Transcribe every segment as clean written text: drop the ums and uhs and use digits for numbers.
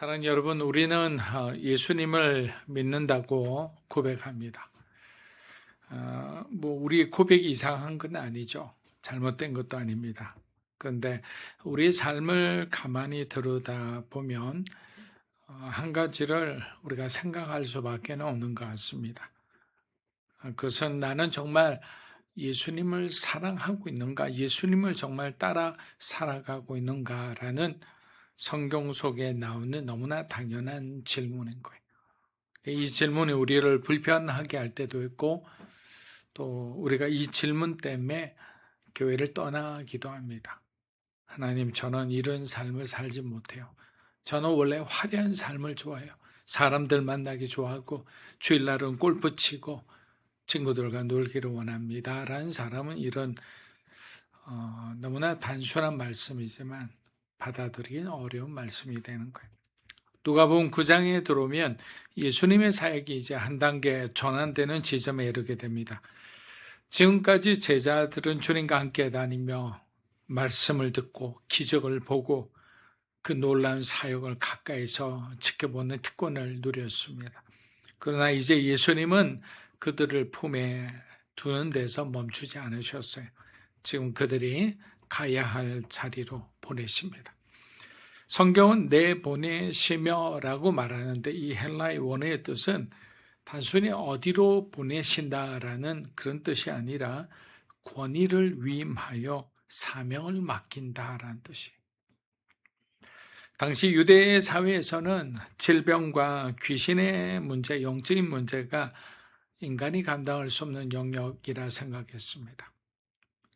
사랑하는 여러분, 우리는 예수님을 믿는다고 고백합니다. 우리 고백이 이상한 건 아니죠. 잘못된 것도 아닙니다. 그런데 우리의 삶을 가만히 들여다 보면 한 가지를 우리가 생각할 수밖에 없는 것 같습니다. 그것은 나는 정말 예수님을 사랑하고 있는가, 예수님을 정말 따라 살아가고 있는가라는 성경 속에 나오는 너무나 당연한 질문인 거예요. 이 질문이 우리를 불편하게 할 때도 있고, 또 우리가 이 질문 때문에 교회를 떠나기도 합니다. 하나님, 저는 이런 삶을 살지 못해요. 저는 원래 화려한 삶을 좋아해요. 사람들 만나기 좋아하고, 주일날은 골프 치고, 친구들과 놀기를 원합니다. 라는 사람은 이런 너무나 단순한 말씀이지만 받아들이기 어려운 말씀이 되는 거예요. 누가복음 9장에 들어오면 예수님의 사역이 이제 한 단계 전환되는 지점에 이르게 됩니다. 지금까지 제자들은 주님과 함께 다니며 말씀을 듣고 기적을 보고 그 놀라운 사역을 가까이서 지켜보는 특권을 누렸습니다. 그러나 이제 예수님은 그들을 품에 두는 데서 멈추지 않으셨어요. 지금 그들이 가야 할 자리로 보내십니다. 성경은 내보내시며라고 말하는데 이 헬라의 원어의 뜻은 단순히 어디로 보내신다라는 그런 뜻이 아니라 권위를 위임하여 사명을 맡긴다라는 뜻이에요. 당시 유대 사회에서는 질병과 귀신의 문제, 영적인 문제가 인간이 감당할 수 없는 영역이라 생각했습니다.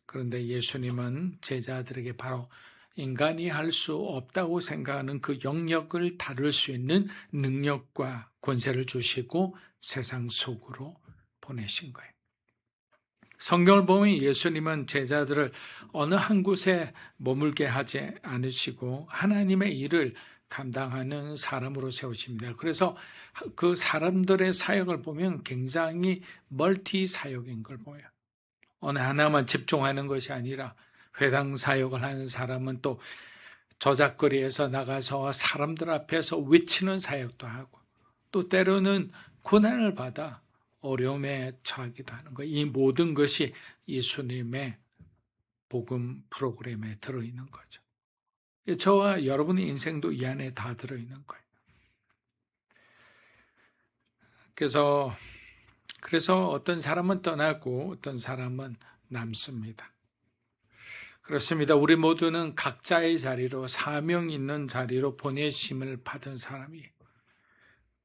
그런데 예수님은 제자들에게 바로 인간이 할 수 없다고 생각하는 그 영역을 다룰 수 있는 능력과 권세를 주시고 세상 속으로 보내신 거예요. 성경을 보면 예수님은 제자들을 어느 한 곳에 머물게 하지 않으시고 하나님의 일을 감당하는 사람으로 세우십니다. 그래서 그 사람들의 사역을 보면 굉장히 멀티 사역인 걸 보여요. 어느 하나만 집중하는 것이 아니라 회당 사역을 하는 사람은 또 저작거리에서 나가서 사람들 앞에서 외치는 사역도 하고 또 때로는 고난을 받아 어려움에 처하기도 하는 거예요. 이 모든 것이 예수님의 복음 프로그램에 들어있는 거죠. 저와 여러분의 인생도 이 안에 다 들어있는 거예요. 그래서 어떤 사람은 떠나고 어떤 사람은 남습니다. 그렇습니다. 우리 모두는 각자의 자리로 사명 있는 자리로 보내심을 받은 사람이에요.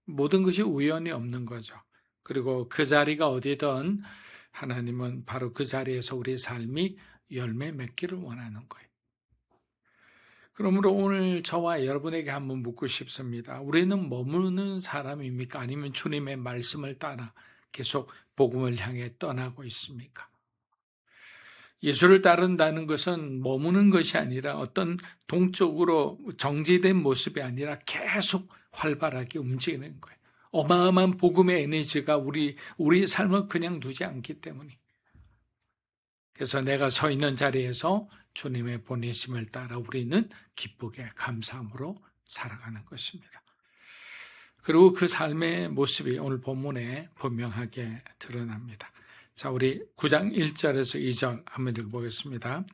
모든 것이 우연이 없는 거죠. 그리고 그 자리가 어디든 하나님은 바로 그 자리에서 우리 삶이 열매 맺기를 원하는 거예요. 그러므로 오늘 저와 여러분에게 한번 묻고 싶습니다. 우리는 머무는 사람입니까? 아니면 주님의 말씀을 따라 계속 복음을 향해 떠나고 있습니까? 예수를 따른다는 것은 머무는 것이 아니라 어떤 동적으로 정지된 모습이 아니라 계속 활발하게 움직이는 거예요. 어마어마한 복음의 에너지가 우리 삶을 그냥 두지 않기 때문에. 그래서 내가 서 있는 자리에서 주님의 보내심을 따라 우리는 기쁘게 감사함으로 살아가는 것입니다. 그리고 그 삶의 모습이 오늘 본문에 분명하게 드러납니다. 자, 우리 9장 1절에서 2절 한번 읽어보겠습니다.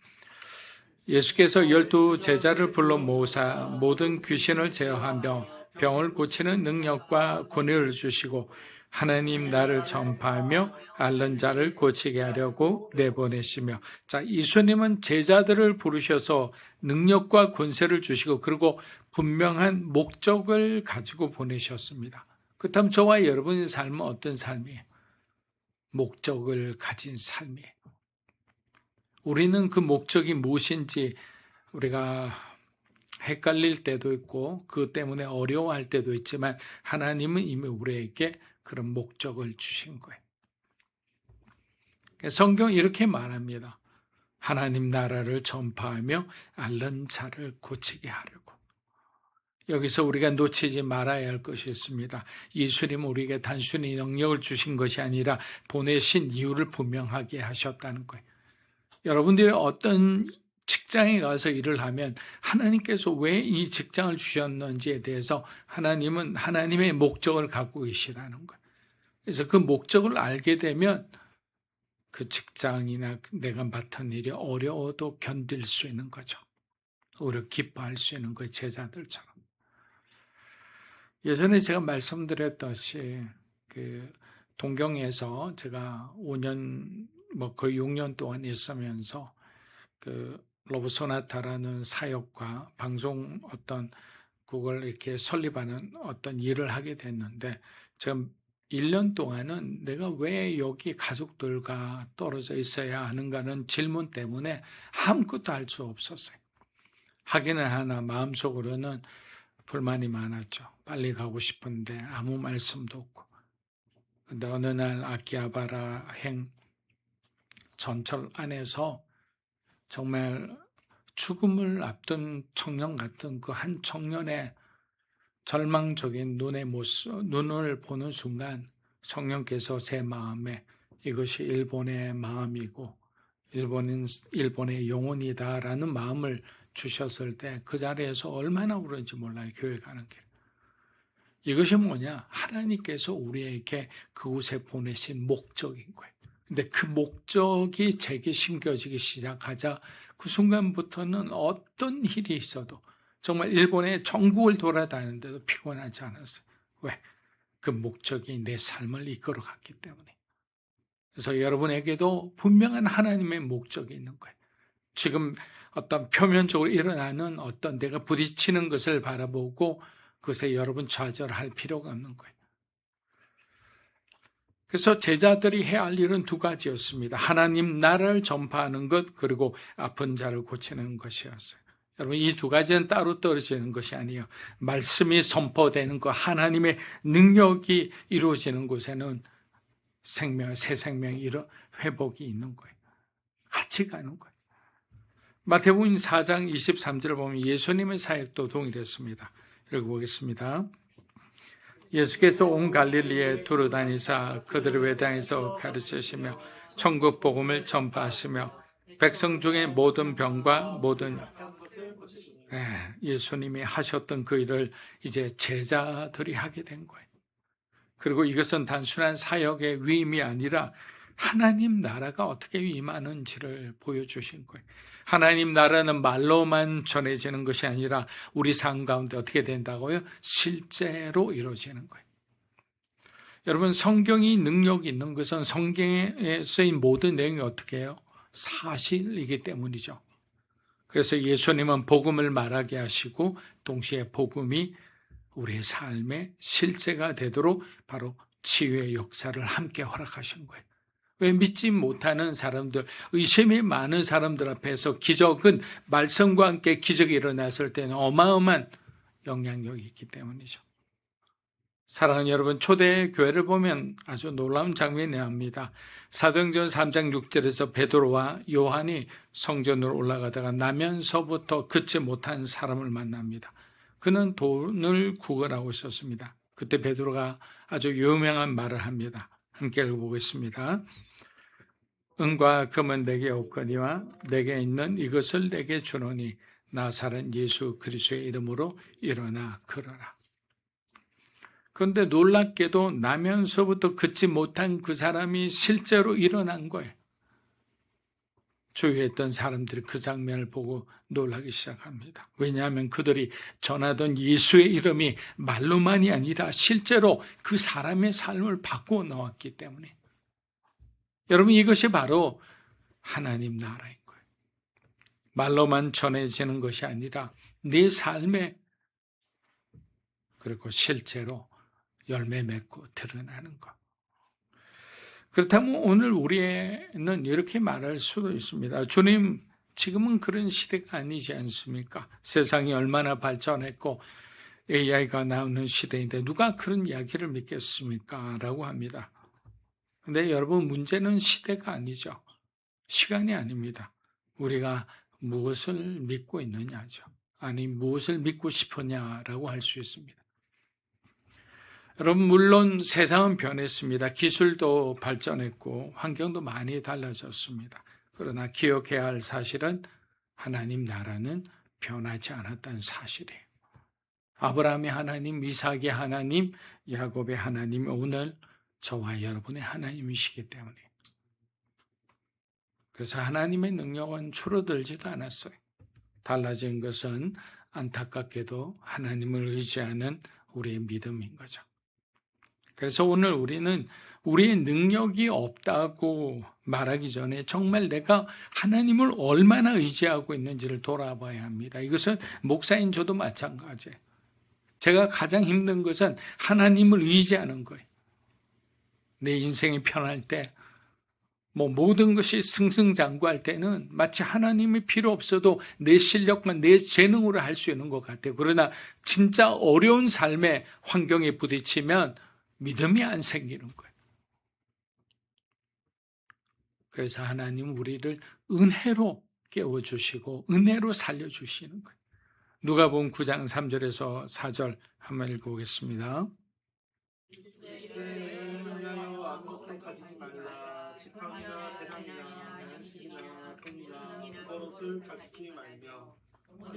예수께서 12 제자를 불러 모으사 모든 귀신을 제어하며 병을 고치는 능력과 권위를 주시고 하나님 나를 전파하며 앓는 자를 고치게 하려고 내보내시며, 자, 예수님은 제자들을 부르셔서 능력과 권세를 주시고 그리고 분명한 목적을 가지고 보내셨습니다. 그렇다면 저와 여러분의 삶은 어떤 삶이에요? 목적을 가진 삶이에요. 우리는 그 목적이 무엇인지 우리가 헷갈릴 때도 있고 그 때문에 어려워할 때도 있지만 하나님은 이미 우리에게 그런 목적을 주신 거예요. 성경이 이렇게 말합니다. 하나님 나라를 전파하며 앓는 자를 고치게 하려고. 여기서 우리가 놓치지 말아야 할 것이 있습니다. 예수님은 우리에게 단순히 능력을 주신 것이 아니라 보내신 이유를 분명하게 하셨다는 거예요. 여러분들이 어떤 직장에 가서 일을 하면 하나님께서 왜 이 직장을 주셨는지에 대해서 하나님은 하나님의 목적을 갖고 계시다는 거예요. 그래서 그 목적을 알게 되면 그 직장이나 내가 맡은 일이 어려워도 견딜 수 있는 거죠. 오히려 기뻐할 수 있는 거예요. 제자들처럼. 예전에 제가 말씀드렸듯이 그 동경에서 제가 5년 거의 6년 동안 있으면서 그 로브소나타라는 사역과 방송 어떤 그걸 이렇게 설립하는 어떤 일을 하게 됐는데 지금 1년 동안은 내가 왜 여기 가족들과 떨어져 있어야 하는가는 질문 때문에 아무것도 할 수 없었어요. 하기는 하나 마음속으로는 불만이 많았죠. 빨리 가고 싶은데 아무 말씀도 없고. 근데 어느 날 아키하바라 행 전철 안에서 정말 죽음을 앞둔 청년 같은 그 한 청년의 절망적인 눈을 보는 순간 성령께서 제 마음에 이것이 일본의 마음이고 일본의 영혼이다라는 마음을 주셨을 때 그 자리에서 얼마나 울었는지 몰라요. 교회 가는 길. 이것이 뭐냐? 하나님께서 우리에게 그곳에 보내신 목적인 거예요. 근데 그 목적이 제게 심겨지기 시작하자 그 순간부터는 어떤 일이 있어도 정말 일본의 전국을 돌아다니는데도 피곤하지 않았어요. 왜? 그 목적이 내 삶을 이끌어갔기 때문에. 그래서 여러분에게도 분명한 하나님의 목적이 있는 거예요. 지금 어떤 표면적으로 일어나는 어떤 내가 부딪히는 것을 바라보고 그것에 여러분 좌절할 필요가 없는 거예요. 그래서 제자들이 해야 할 일은 두 가지였습니다. 하나님 나라를 전파하는 것, 그리고 아픈 자를 고치는 것이었어요. 여러분, 이 두 가지는 따로 떨어지는 것이 아니에요. 말씀이 선포되는 것, 하나님의 능력이 이루어지는 곳에는 새 생명이 회복이 있는 거예요. 같이 가는 거예요. 마태복음 4장 23절을 보면 예수님의 사역도 동일했습니다. 읽어보겠습니다. 예수께서 온 갈릴리에 두루 다니사 그들의 회당에서 가르치시며 천국 복음을 전파하시며 백성 중에 모든 병과 모든 예수님이 하셨던 그 일을 이제 제자들이 하게 된 거예요. 그리고 이것은 단순한 사역의 위임이 아니라 하나님 나라가 어떻게 임하는지를 보여주신 거예요. 하나님 나라는 말로만 전해지는 것이 아니라 우리 삶 가운데 어떻게 된다고요? 실제로 이루어지는 거예요. 여러분, 성경이 능력이 있는 것은 성경에 쓰인 모든 내용이 어떻게 해요? 사실이기 때문이죠. 그래서 예수님은 복음을 말하게 하시고 동시에 복음이 우리의 삶의 실제가 되도록 바로 치유의 역사를 함께 허락하신 거예요. 왜 믿지 못하는 사람들, 의심이 많은 사람들 앞에서 기적은 말씀과 함께 기적이 일어났을 때는 어마어마한 영향력이 있기 때문이죠. 사랑하는 여러분, 초대 교회를 보면 아주 놀라운 장면이 나옵니다. 사도행전 3장 6절에서 베드로와 요한이 성전으로 올라가다가 나면서부터 긋지 못한 사람을 만납니다. 그는 돈을 구걸하고 있었습니다. 그때 베드로가 아주 유명한 말을 합니다. 함께 읽어보겠습니다. 은과 금은 내게 없거니와 내게 있는 이것을 내게 주노니 나사렛 예수 그리스도의 이름으로 일어나 걸어라. 그런데 놀랍게도 나면서부터 긋지 못한 그 사람이 실제로 일어난 거예요. 주위에 있던 사람들이 그 장면을 보고 놀라기 시작합니다. 왜냐하면 그들이 전하던 예수의 이름이 말로만이 아니라 실제로 그 사람의 삶을 바꾸어 놓았기 때문에. 여러분, 이것이 바로 하나님 나라인 거예요. 말로만 전해지는 것이 아니라 네 삶에 그리고 실제로 열매 맺고 드러나는 것. 그렇다면 오늘 우리는 이렇게 말할 수도 있습니다. 주님, 지금은 그런 시대가 아니지 않습니까? 세상이 얼마나 발전했고 AI가 나오는 시대인데 누가 그런 이야기를 믿겠습니까? 라고 합니다. 근데 여러분, 문제는 시대가 아니죠. 시간이 아닙니다. 우리가 무엇을 믿고 있느냐죠. 아니, 무엇을 믿고 싶으냐라고 할 수 있습니다. 여러분, 물론 세상은 변했습니다. 기술도 발전했고 환경도 많이 달라졌습니다. 그러나 기억해야 할 사실은 하나님 나라는 변하지 않았다는 사실이에요. 아브라함의 하나님, 이삭의 하나님, 야곱의 하나님이 오늘 저와 여러분의 하나님이시기 때문에. 그래서 하나님의 능력은 줄어들지도 않았어요. 달라진 것은 안타깝게도 하나님을 의지하는 우리의 믿음인 거죠. 그래서 오늘 우리는 우리의 능력이 없다고 말하기 전에 정말 내가 하나님을 얼마나 의지하고 있는지를 돌아봐야 합니다. 이것은 목사인 저도 마찬가지예요. 제가 가장 힘든 것은 하나님을 의지하는 거예요. 내 인생이 편할 때, 모든 것이 승승장구할 때는 마치 하나님이 필요 없어도 내 실력만, 내 재능으로 할 수 있는 것 같아요. 그러나 진짜 어려운 삶의 환경에 부딪히면 믿음이 안 생기는 거예요. 그래서 하나님 우리를 은혜로 깨워주시고 은혜로 살려주시는 거예요. 누가복음 9장 3절에서 4절 한번 읽어보겠습니다.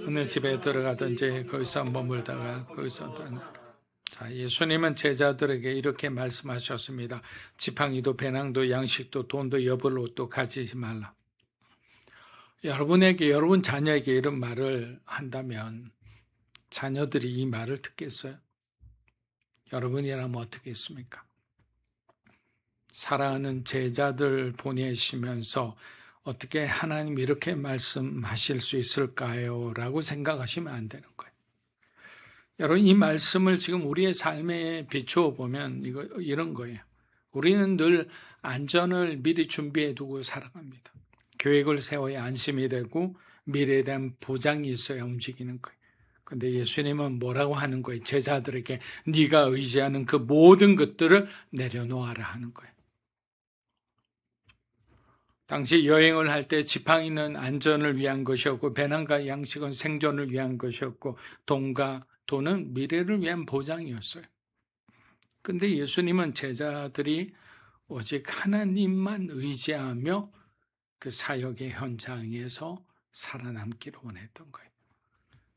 어느 집에 들어가든지 거기서 머물다가 거기서 떠나. 자, 예수님은 제자들에게 이렇게 말씀하셨습니다. 지팡이도 배낭도 양식도 돈도 여벌 옷도 가지지 말라. 여러분 자녀에게 이런 말을 한다면 자녀들이 이 말을 듣겠어요? 여러분이라면 어떻게 했습니까? 사랑하는 제자들 보내시면서 어떻게 하나님 이렇게 말씀하실 수 있을까요? 라고 생각하시면 안 되는 거예요. 여러분, 이 말씀을 지금 우리의 삶에 비추어 보면 이런 거예요. 우리는 늘 안전을 미리 준비해 두고 살아갑니다. 계획을 세워야 안심이 되고 미래에 대한 보장이 있어야 움직이는 거예요. 근데 예수님은 뭐라고 하는 거예요? 제자들에게 네가 의지하는 그 모든 것들을 내려놓아라 하는 거예요. 당시 여행을 할 때 지팡이는 안전을 위한 것이었고 배낭과 양식은 생존을 위한 것이었고 돈은 미래를 위한 보장이었어요. 근데 예수님은 제자들이 오직 하나님만 의지하며 그 사역의 현장에서 살아남기를 원했던 거예요.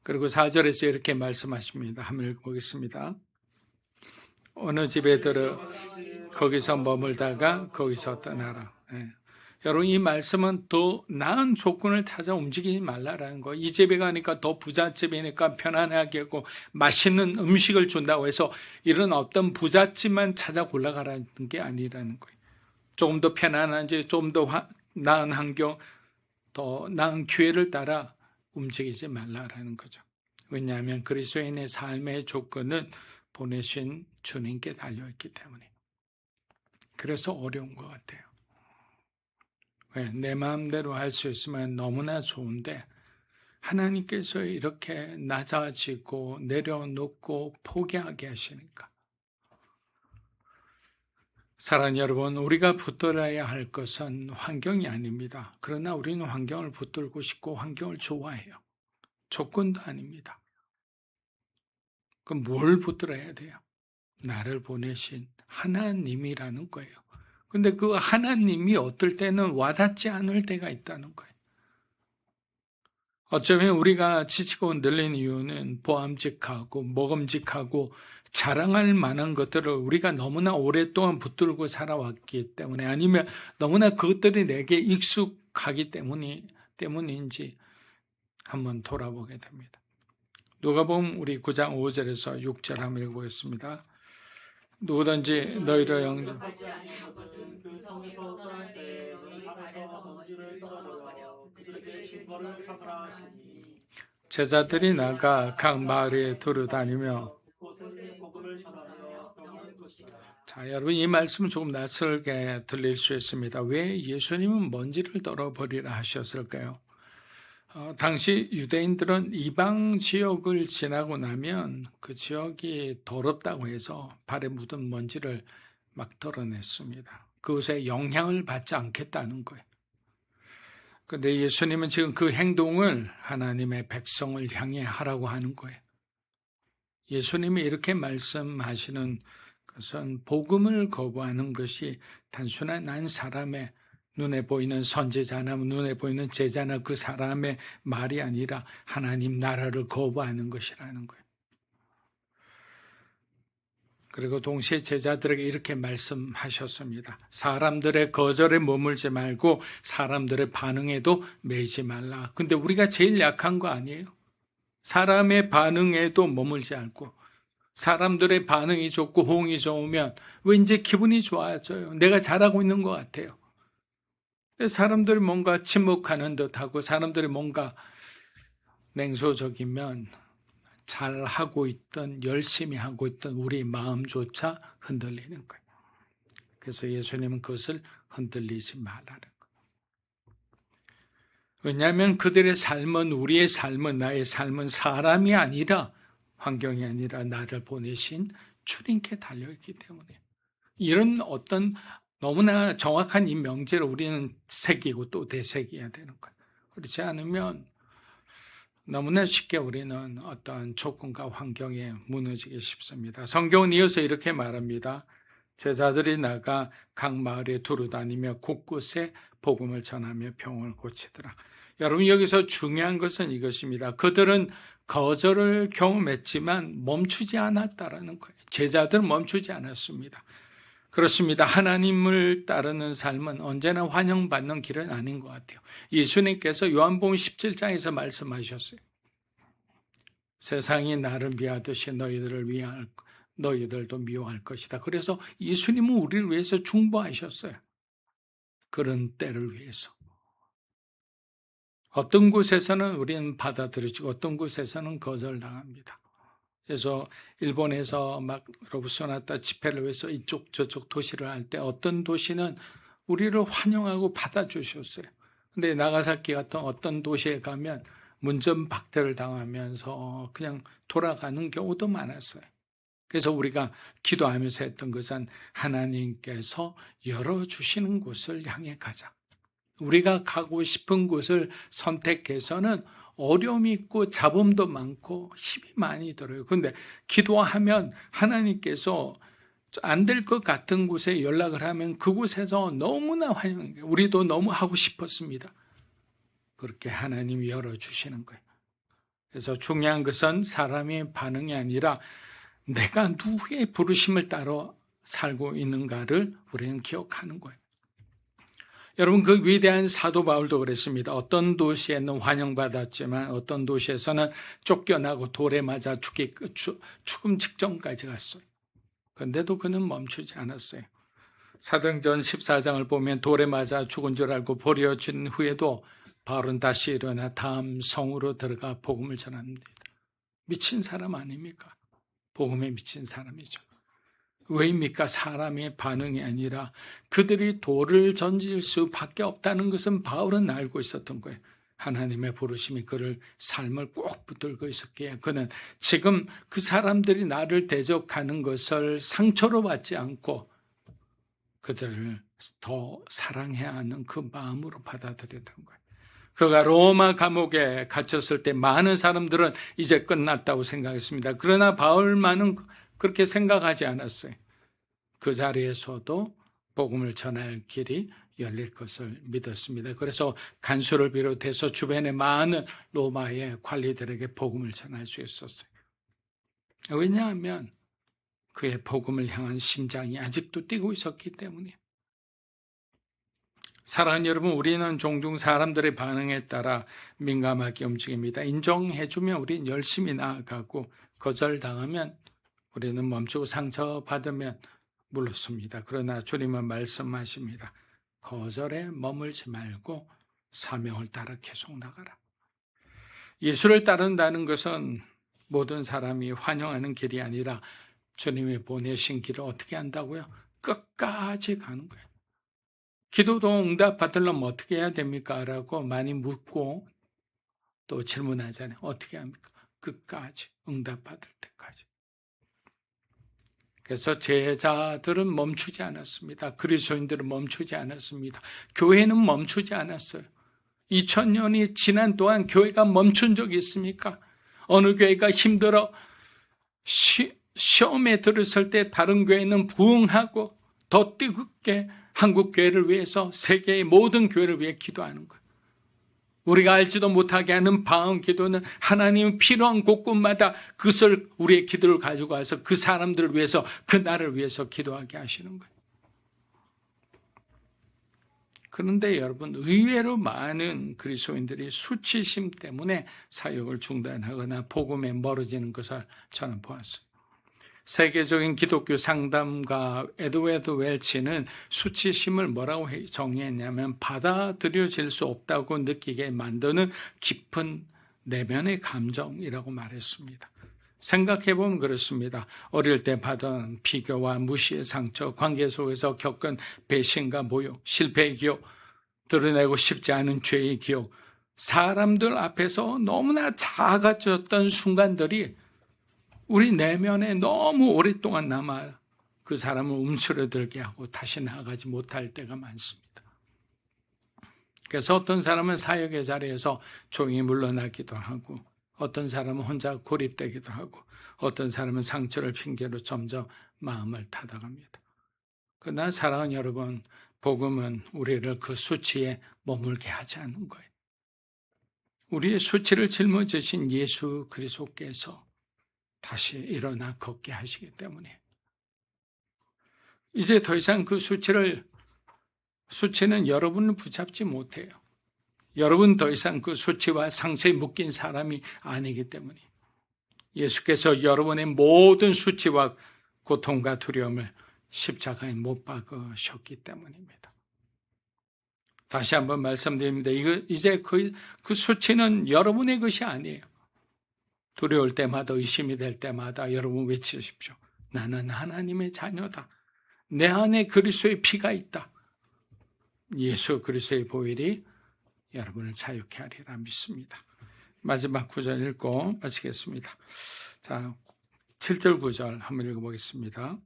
그리고 4절에서 이렇게 말씀하십니다. 한번 읽어보겠습니다. 어느 집에 들어 거기서 머물다가 거기서 떠나라. 네. 여러분, 이 말씀은 더 나은 조건을 찾아 움직이지 말라라는 거예요. 이 집에 가니까 더 부잣집이니까 편안하게 하고 맛있는 음식을 준다고 해서 이런 어떤 부잣집만 찾아 골라가라는 게 아니라는 거예요. 조금 더 편안한지, 좀 더 나은 환경, 더 나은 기회를 따라 움직이지 말라라는 거죠. 왜냐하면 그리스도인의 삶의 조건은 보내신 주님께 달려있기 때문에. 그래서 어려운 것 같아요. 내 마음대로 할 수 있으면 너무나 좋은데 하나님께서 이렇게 낮아지고 내려놓고 포기하게 하시니까. 사랑하는 여러분, 우리가 붙들어야 할 것은 환경이 아닙니다. 그러나 우리는 환경을 붙들고 싶고 환경을 좋아해요. 조건도 아닙니다. 그럼 뭘 붙들어야 돼요? 나를 보내신 하나님이라는 거예요. 근데 그 하나님이 어떨 때는 와닿지 않을 때가 있다는 거예요. 어쩌면 우리가 지치고 늘린 이유는 보암직하고 먹음직하고 자랑할 만한 것들을 우리가 너무나 오랫동안 붙들고 살아왔기 때문에 아니면 너무나 그것들이 내게 익숙하기 때문인지 한번 돌아보게 됩니다. 누가복음 우리 9장 5절에서 6절 한번 읽어보겠습니다. 누구든지 너희를 영접하지 아니하거든 그 성에서 떠날 때 너희 발에서 먼지를 떨어버려 그들에게 증거를 삼으라 하시니 제자들이 나가 각 마을에 두루다니며 복음을 전하며 병을 고치라. 자, 여러분, 이 말씀은 조금 낯설게 들릴 수 있습니다. 왜 예수님은 먼지를 떨어버리라 하셨을까요? 당시 유대인들은 이방 지역을 지나고 나면 그 지역이 더럽다고 해서 발에 묻은 먼지를 막 덜어냈습니다. 그것에 영향을 받지 않겠다는 거예요. 그런데 예수님은 지금 그 행동을 하나님의 백성을 향해 하라고 하는 거예요. 예수님이 이렇게 말씀하시는 것은 복음을 거부하는 것이 단순한 난 사람의 눈에 보이는 선지자나 눈에 보이는 제자나 그 사람의 말이 아니라 하나님 나라를 거부하는 것이라는 거예요. 그리고 동시에 제자들에게 이렇게 말씀하셨습니다. 사람들의 거절에 머물지 말고 사람들의 반응에도 매이지 말라. 근데 우리가 제일 약한 거 아니에요? 사람의 반응에도 머물지 않고 사람들의 반응이 좋고 호응이 좋으면 왠지 기분이 좋아져요. 내가 잘하고 있는 것 같아요. 사람들이 뭔가 침묵하는 듯하고 사람들이 뭔가 냉소적이면 잘하고 있던 열심히 하고 있던 우리 마음조차 흔들리는 거예요. 그래서 예수님은 그것을 흔들리지 말라는 거예요. 왜냐하면 그들의 삶은 우리의 삶은 나의 삶은 사람이 아니라 환경이 아니라 나를 보내신 주님께 달려있기 때문에 이런 어떤 너무나 정확한 이 명제를 우리는 새기고 또 되새겨야 되는 거예요. 그렇지 않으면 너무나 쉽게 우리는 어떠한 조건과 환경에 무너지기 쉽습니다. 성경은 이어서 이렇게 말합니다. 제자들이 나가 각 마을에 두루다니며 곳곳에 복음을 전하며 병을 고치더라. 여러분 여기서 중요한 것은 이것입니다. 그들은 거절을 경험했지만 멈추지 않았다라는 거예요. 제자들은 멈추지 않았습니다. 그렇습니다. 하나님을 따르는 삶은 언제나 환영받는 길은 아닌 것 같아요. 예수님께서 요한복음 17장에서 말씀하셨어요. 세상이 나를 미워하듯이 너희들도 미워할 것이다. 그래서 예수님은 우리를 위해서 중보하셨어요. 그런 때를 위해서. 어떤 곳에서는 우리는 받아들여지고 어떤 곳에서는 거절당합니다. 그래서 일본에서 막 로브소나타 집회를 위해서 이쪽 저쪽 도시를 할 때 어떤 도시는 우리를 환영하고 받아주셨어요. 근데 나가사키 같은 어떤 도시에 가면 문전박대를 당하면서 그냥 돌아가는 경우도 많았어요. 그래서 우리가 기도하면서 했던 것은 하나님께서 열어주시는 곳을 향해 가자. 우리가 가고 싶은 곳을 선택해서는 어려움이 있고 잡음도 많고 힘이 많이 들어요. 그런데 기도하면 하나님께서 안 될 것 같은 곳에 연락을 하면 그곳에서 너무나 환영해요. 우리도 너무 하고 싶었습니다. 그렇게 하나님이 열어주시는 거예요. 그래서 중요한 것은 사람의 반응이 아니라 내가 누구의 부르심을 따라 살고 있는가를 우리는 기억하는 거예요. 여러분 그 위대한 사도 바울도 그랬습니다. 어떤 도시에는 환영받았지만 어떤 도시에서는 쫓겨나고 돌에 맞아 죽음 직전까지 갔어요. 그런데도 그는 멈추지 않았어요. 사도행전 14장을 보면 돌에 맞아 죽은 줄 알고 버려진 후에도 바울은 다시 일어나 다음 성으로 들어가 복음을 전합니다. 미친 사람 아닙니까? 복음에 미친 사람이죠. 왜입니까? 사람의 반응이 아니라 그들이 돌을 던질 수밖에 없다는 것은 바울은 알고 있었던 거예요. 하나님의 부르심이 그를 삶을 꼭 붙들고 있었기에 그는 지금 그 사람들이 나를 대적하는 것을 상처로 받지 않고 그들을 더 사랑해야 하는 그 마음으로 받아들였던 거예요. 그가 로마 감옥에 갇혔을 때 많은 사람들은 이제 끝났다고 생각했습니다. 그러나 바울만은 그렇게 생각하지 않았어요. 그 자리에서도 복음을 전할 길이 열릴 것을 믿었습니다. 그래서 간수를 비롯해서 주변의 많은 로마의 관리들에게 복음을 전할 수 있었어요. 왜냐하면 그의 복음을 향한 심장이 아직도 뛰고 있었기 때문에. 사랑하는 여러분, 우리는 종종 사람들의 반응에 따라 민감하게 움직입니다. 인정해주면 우리는 열심히 나아가고 거절당하면 우리는 멈추고 상처받으면 물렀습니다. 그러나 주님은 말씀하십니다. 거절에 머물지 말고 사명을 따라 계속 나가라. 예수를 따른다는 것은 모든 사람이 환영하는 길이 아니라 주님이 보내신 길을 어떻게 한다고요? 끝까지 가는 거예요. 기도도 응답 받으려면 어떻게 해야 됩니까? 라고 많이 묻고 또 질문하잖아요. 어떻게 합니까? 끝까지 응답 받을 때까지. 그래서 제자들은 멈추지 않았습니다. 그리스도인들은 멈추지 않았습니다. 교회는 멈추지 않았어요. 2000년이 지난 동안 교회가 멈춘 적이 있습니까? 어느 교회가 힘들어 시험에 들었을 때 다른 교회는 부응하고 더 뜨겁게 한국 교회를 위해서, 세계의 모든 교회를 위해 기도하는 거예요. 우리가 알지도 못하게 하는 방언 기도는 하나님 필요한 곳곳마다 그것을 우리의 기도를 가지고 와서 그 사람들을 위해서, 그 나라를 위해서 기도하게 하시는 거예요. 그런데 여러분, 의외로 많은 그리스도인들이 수치심 때문에 사역을 중단하거나 복음에 멀어지는 것을 저는 보았어요. 세계적인 기독교 상담가 에드워드 웰치는 수치심을 뭐라고 정의했냐면 받아들여질 수 없다고 느끼게 만드는 깊은 내면의 감정이라고 말했습니다. 생각해보면 그렇습니다. 어릴 때 받은 비교와 무시의 상처, 관계 속에서 겪은 배신과 모욕, 실패의 기억, 드러내고 싶지 않은 죄의 기억, 사람들 앞에서 너무나 작아졌던 순간들이 우리 내면에 너무 오랫동안 남아 그 사람을 움츠러들게 하고 다시 나아가지 못할 때가 많습니다. 그래서 어떤 사람은 사역의 자리에서 조용히 물러나기도 하고, 어떤 사람은 혼자 고립되기도 하고, 어떤 사람은 상처를 핑계로 점점 마음을 닫아갑니다. 그러나 사랑하는 여러분, 복음은 우리를 그 수치에 머물게 하지 않는 거예요. 우리의 수치를 짊어지신 예수 그리스도께서 다시 일어나 걷게 하시기 때문에 이제 더 이상 그 수치는 여러분을 붙잡지 못해요. 여러분 더 이상 그 수치와 상처에 묶인 사람이 아니기 때문에 예수께서 여러분의 모든 수치와 고통과 두려움을 십자가에 못 박으셨기 때문입니다. 다시 한번 말씀드립니다. 이제 그 수치는 여러분의 것이 아니에요. 두려울 때마다, 의심이 될 때마다 여러분 외치십시오. 나는 하나님의 자녀다. 내 안에 그리스도의 피가 있다. 예수 그리스도의 보혈이 여러분을 자유케 하리라 믿습니다. 마지막 구절 읽고 마치겠습니다. 자, 7절 9절 한번 읽어보겠습니다.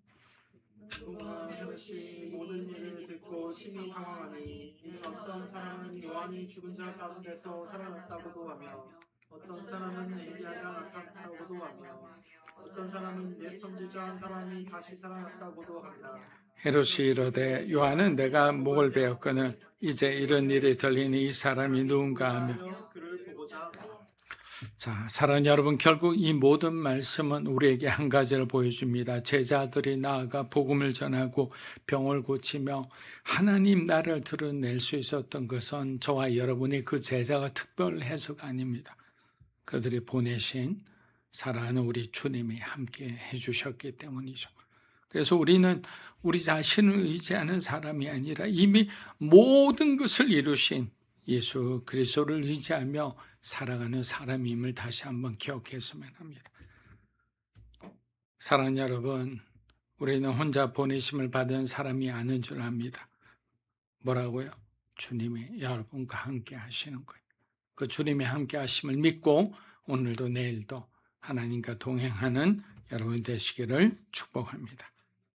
모든 일을 듣고 심히 당황하니 이는 어떤 사람은 요한이 죽은 자 가운데서 살아났다고도 하며 어떤 사람은 엘리야가 나타났다고도 하며 어떤 사람은 옛 선지자 한 사람이 다시 살아났다고도 합니다. 헤롯이 이르되 요한은 내가 목을 베었거늘 이제 이런 일이 들리니 이 사람이 누군가 하며 그를 보고자 합니다. 자, 사랑하는 여러분, 결국 이 모든 말씀은 우리에게 한 가지를 보여줍니다. 제자들이 나아가 복음을 전하고 병을 고치며 하나님 나라를 드러낼 수 있었던 것은 저와 여러분이 그 제자가 특별해서가 아닙니다. 그들이 보내신 사랑하는 우리 주님이 함께 해주셨기 때문이죠. 그래서 우리는 우리 자신을 의지하는 사람이 아니라 이미 모든 것을 이루신 예수 그리스도를 의지하며 살아가는 사람임을 다시 한번 기억했으면 합니다. 사랑하는 여러분, 우리는 혼자 보내심을 받은 사람이 아닌 줄 압니다. 뭐라고요? 주님이 여러분과 함께 하시는 거예요. 그 주님이 함께 하심을 믿고 오늘도 내일도 하나님과 동행하는 여러분 되시기를 축복합니다.